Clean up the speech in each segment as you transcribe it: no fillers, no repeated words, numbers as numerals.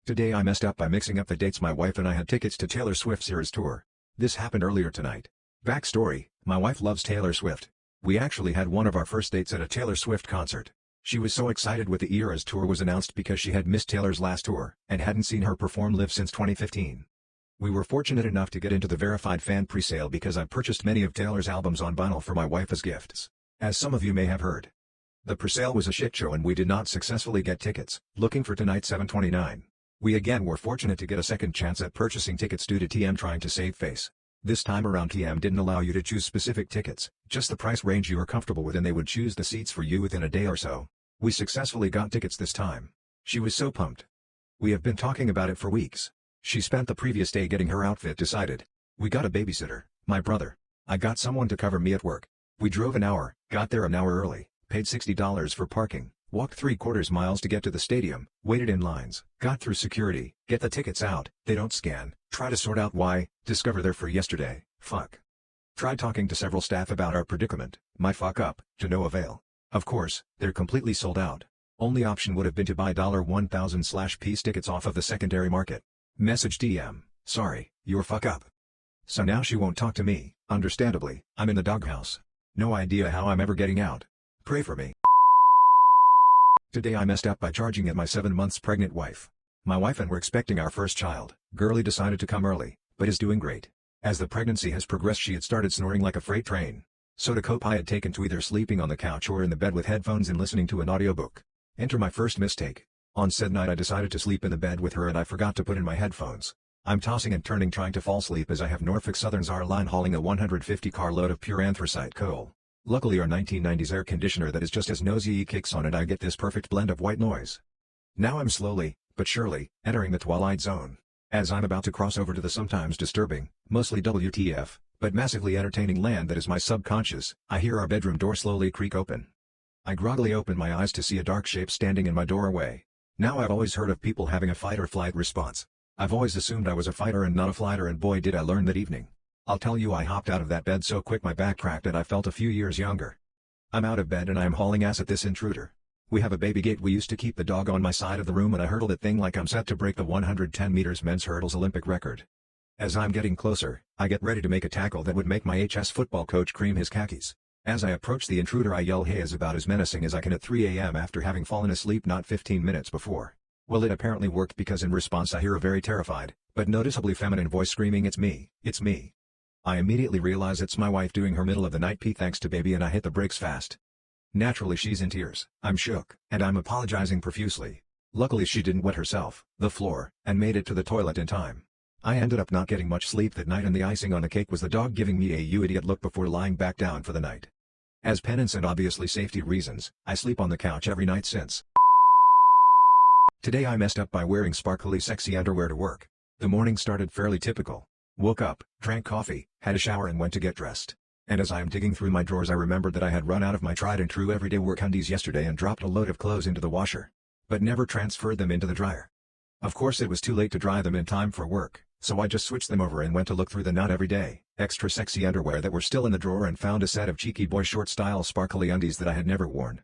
Today I messed up by mixing up the dates. My wife and I had tickets to Taylor Swift's Eras tour. This happened earlier tonight. Backstory, my wife loves Taylor Swift. We actually had one of our first dates at a Taylor Swift concert. She was so excited when the Eras tour was announced because she had missed Taylor's last tour and hadn't seen her perform live since 2015. We were fortunate enough to get into the verified fan presale because I purchased many of Taylor's albums on vinyl for my wife as gifts. As some of you may have heard, the presale was a shit show and we did not successfully get tickets. Looking for tonight 7/29. We again were fortunate to get a second chance at purchasing tickets due to TM trying to save face. This time around TM didn't allow you to choose specific tickets, just the price range you were comfortable with, and they would choose the seats for you within a day or so. We successfully got tickets this time. She was so pumped. We have been talking about it for weeks. She spent the previous day getting her outfit decided. We got a babysitter, my brother. I got someone to cover me at work. We drove an hour, got there an hour early, paid $60 for parking, walked 3/4 miles to get to the stadium, waited in lines, got through security, get the tickets out, they don't scan, try to sort out why, discover they're for yesterday, fuck. Tried talking to several staff about our predicament, my fuck up, to no avail. Of course, they're completely sold out. Only option would have been to buy $1,000/piece tickets off of the secondary market. Message DM, sorry, your fuck up. So now she won't talk to me, understandably, I'm in the doghouse. No idea how I'm ever getting out. Pray for me. Today I messed up by charging at my 7 months pregnant wife. My wife and we're expecting our first child. Girlie decided to come early, but is doing great. As the pregnancy has progressed, she had started snoring like a freight train. So to cope I had taken to either sleeping on the couch or in the bed with headphones and listening to an audiobook. Enter my first mistake. On said night I decided to sleep in the bed with her and I forgot to put in my headphones. I'm tossing and turning trying to fall asleep as I have Norfolk Southern's R-Line hauling a 150-car load of pure anthracite coal. Luckily our 1990s air conditioner that is just as nosy kicks on and I get this perfect blend of white noise. Now I'm slowly, but surely, entering the twilight zone. As I'm about to cross over to the sometimes disturbing, mostly WTF, but massively entertaining land that is my subconscious, I hear our bedroom door slowly creak open. I groggily open my eyes to see a dark shape standing in my doorway. Now I've always heard of people having a fight or flight response. I've always assumed I was a fighter and not a flighter, and boy did I learn that evening. I'll tell you, I hopped out of that bed so quick my back cracked and I felt a few years younger. I'm out of bed and I am hauling ass at this intruder. We have a baby gate. We used to keep the dog on my side of the room and I hurdle that thing like I'm set to break the 110 meters men's hurdles Olympic record. As I'm getting closer, I get ready to make a tackle that would make my HS football coach cream his khakis. As I approach the intruder I yell hey, is about as menacing as I can at 3 a.m. after having fallen asleep not 15 minutes before. Well, it apparently worked because in response I hear a very terrified, but noticeably feminine voice screaming, "It's me, it's me." I immediately realize it's my wife doing her middle of the night pee thanks to baby and I hit the brakes fast. Naturally she's in tears, I'm shook, and I'm apologizing profusely. Luckily she didn't wet herself, the floor, and made it to the toilet in time. I ended up not getting much sleep that night and the icing on the cake was the dog giving me a "you idiot" look before lying back down for the night. As penance and obviously safety reasons, I sleep on the couch every night since. Today I messed up by wearing sparkly sexy underwear to work. The morning started fairly typical. Woke up, drank coffee, had a shower and went to get dressed. And as I am digging through my drawers I remembered that I had run out of my tried and true everyday work undies yesterday and dropped a load of clothes into the washer. But never transferred them into the dryer. Of course it was too late to dry them in time for work, so I just switched them over and went to look through the not everyday, extra sexy underwear that were still in the drawer and found a set of cheeky boy short style sparkly undies that I had never worn.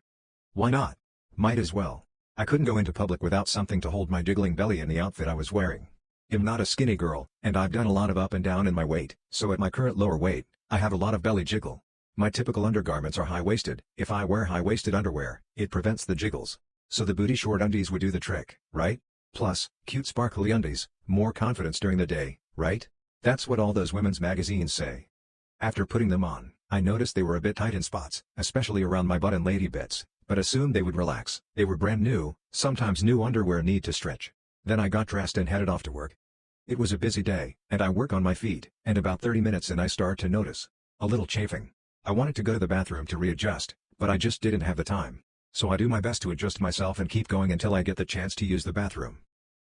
Why not? Might as well. I couldn't go into public without something to hold my jiggling belly in the outfit I was wearing. I'm not a skinny girl, and I've done a lot of up and down in my weight, so at my current lower weight, I have a lot of belly jiggle. My typical undergarments are high-waisted. If I wear high-waisted underwear, it prevents the jiggles. So the booty short undies would do the trick, right? Plus, cute sparkly undies, more confidence during the day, right? That's what all those women's magazines say. After putting them on, I noticed they were a bit tight in spots, especially around my butt and lady bits, but assumed they would relax. They were brand new, sometimes new underwear need to stretch. Then I got dressed and headed off to work. It was a busy day, and I work on my feet, and about 30 minutes in I start to notice a little chafing. I wanted to go to the bathroom to readjust, but I just didn't have the time. So I do my best to adjust myself and keep going until I get the chance to use the bathroom.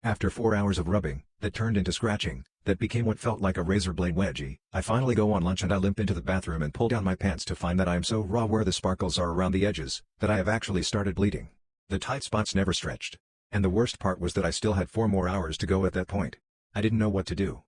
After 4 hours of rubbing, that turned into scratching, that became what felt like a razor blade wedgie, I finally go on lunch and I limp into the bathroom and pull down my pants to find that I am so raw where the sparkles are around the edges, that I have actually started bleeding. The tight spots never stretched. And the worst part was that I still had 4 more hours to go at that point. I didn't know what to do.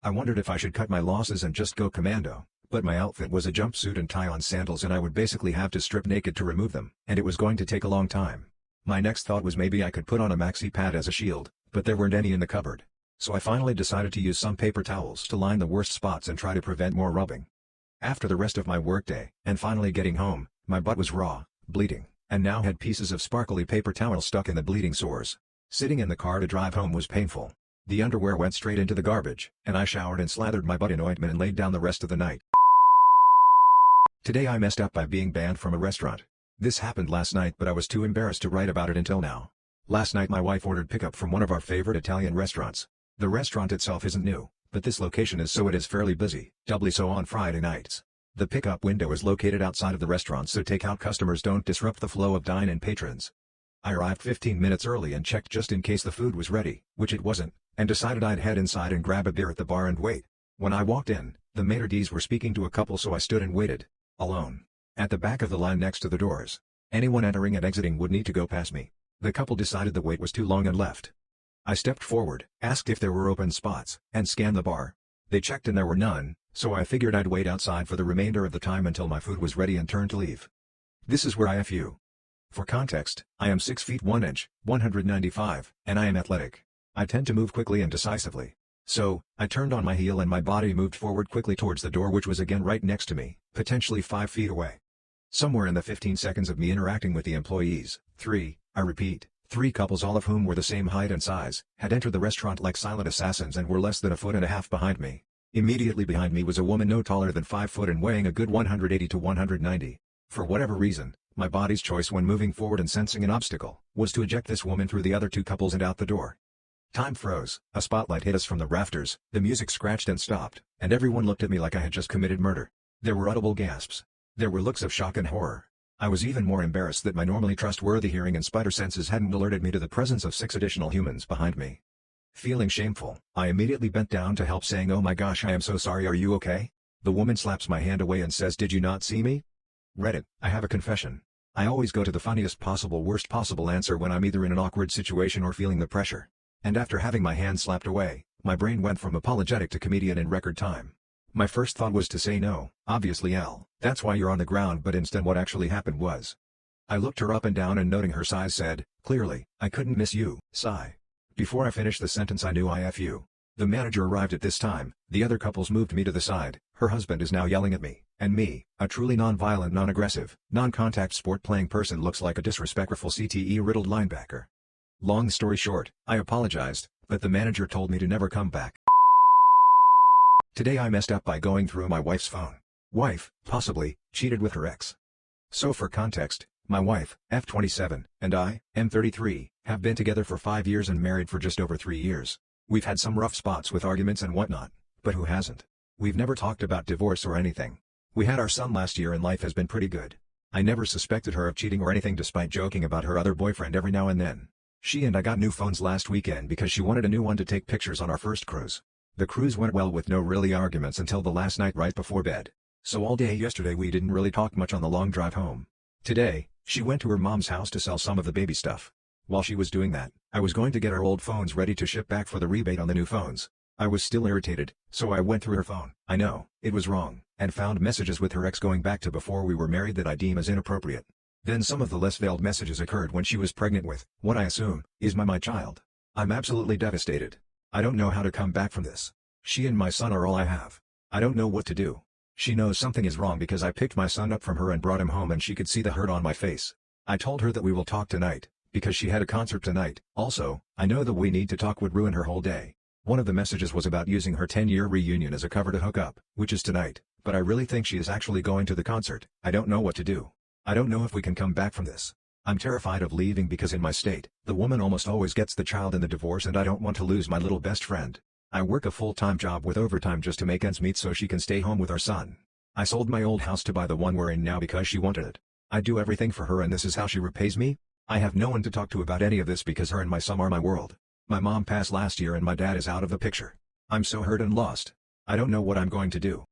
I wondered if I should cut my losses and just go commando, but my outfit was a jumpsuit and tie-on sandals and I would basically have to strip naked to remove them, and it was going to take a long time. My next thought was maybe I could put on a maxi pad as a shield, but there weren't any in the cupboard. So I finally decided to use some paper towels to line the worst spots and try to prevent more rubbing. After the rest of my workday, and finally getting home, my butt was raw, bleeding, and now had pieces of sparkly paper towel stuck in the bleeding sores. Sitting in the car to drive home was painful. The underwear went straight into the garbage, and I showered and slathered my butt in ointment and laid down the rest of the night. Today I messed up by being banned from a restaurant. This happened last night, but I was too embarrassed to write about it until now. Last night my wife ordered pickup from one of our favorite Italian restaurants. The restaurant itself isn't new, but this location is, so it is fairly busy, doubly so on Friday nights. The pickup window is located outside of the restaurant so takeout customers don't disrupt the flow of dine-in patrons. I arrived 15 minutes early and checked just in case the food was ready, which it wasn't, and decided I'd head inside and grab a beer at the bar and wait. When I walked in, the maitre d's were speaking to a couple, so I stood and waited, alone, at the back of the line next to the doors. Anyone entering and exiting would need to go past me. The couple decided the wait was too long and left. I stepped forward, asked if there were open spots, and scanned the bar. They checked and there were none, so I figured I'd wait outside for the remainder of the time until my food was ready and turned to leave. This is where I TIFU. For context, I am 6 feet 1 inch, 195, and I am athletic. I tend to move quickly and decisively. So, I turned on my heel and my body moved forward quickly towards the door, which was again right next to me, potentially 5 feet away. Somewhere in the 15 seconds of me interacting with the employees, I repeat, three couples, all of whom were the same height and size, had entered the restaurant like silent assassins and were less than 1.5 feet behind me. Immediately behind me was a woman no taller than 5 foot and weighing a good 180 to 190. For whatever reason, my body's choice when moving forward and sensing an obstacle, was to eject this woman through the other two couples and out the door. Time froze, a spotlight hit us from the rafters, the music scratched and stopped, and everyone looked at me like I had just committed murder. There were audible gasps. There were looks of shock and horror. I was even more embarrassed that my normally trustworthy hearing and spider senses hadn't alerted me to the presence of 6 additional humans behind me. Feeling shameful, I immediately bent down to help, saying, "Oh my gosh, I am so sorry, are you okay?" The woman slaps my hand away and says, "Did you not see me?" Reddit, I have a confession. I always go to the funniest possible worst possible answer when I'm either in an awkward situation or feeling the pressure. And after having my hand slapped away, my brain went from apologetic to comedian in record time. My first thought was to say, "No, obviously L, that's why you're on the ground," but instead what actually happened was, I looked her up and down and noting her size said, "Clearly, I couldn't miss you, sigh." Before I finished the sentence I knew I TIFU. The manager arrived at this time, the other couples moved me to the side, her husband is now yelling at me, and me, a truly non-violent, non-aggressive, non-contact sport-playing person, looks like a disrespectful CTE-riddled linebacker. Long story short, I apologized, but the manager told me to never come back. Today I messed up by going through my wife's phone. Wife, possibly, cheated with her ex. So for context, my wife, F27, and I, M33, have been together for 5 years and married for just over 3 years. We've had some rough spots with arguments and whatnot, but who hasn't? We've never talked about divorce or anything. We had our son last year and life has been pretty good. I never suspected her of cheating or anything despite joking about her other boyfriend every now and then. She and I got new phones last weekend because she wanted a new one to take pictures on our first cruise. The cruise went well with no really arguments until the last night right before bed. So all day yesterday we didn't really talk much on the long drive home. Today, she went to her mom's house to sell some of the baby stuff. While she was doing that, I was going to get our old phones ready to ship back for the rebate on the new phones. I was still irritated, so I went through her phone. I know, it was wrong, and found messages with her ex going back to before we were married that I deem as inappropriate. Then some of the less veiled messages occurred when she was pregnant with, what I assume, is my child. I'm absolutely devastated. I don't know how to come back from this. She and my son are all I have. I don't know what to do. She knows something is wrong because I picked my son up from her and brought him home and she could see the hurt on my face. I told her that we will talk tonight, because she had a concert tonight. Also, I know that we need to talk would ruin her whole day. One of the messages was about using her 10-year reunion as a cover to hook up, which is tonight, but I really think she is actually going to the concert. I don't know what to do. I don't know if we can come back from this. I'm terrified of leaving because in my state, the woman almost always gets the child in the divorce and I don't want to lose my little best friend. I work a full-time job with overtime just to make ends meet so she can stay home with our son. I sold my old house to buy the one we're in now because she wanted it. I do everything for her and this is how she repays me? I have no one to talk to about any of this because her and my son are my world. My mom passed last year and my dad is out of the picture. I'm so hurt and lost. I don't know what I'm going to do.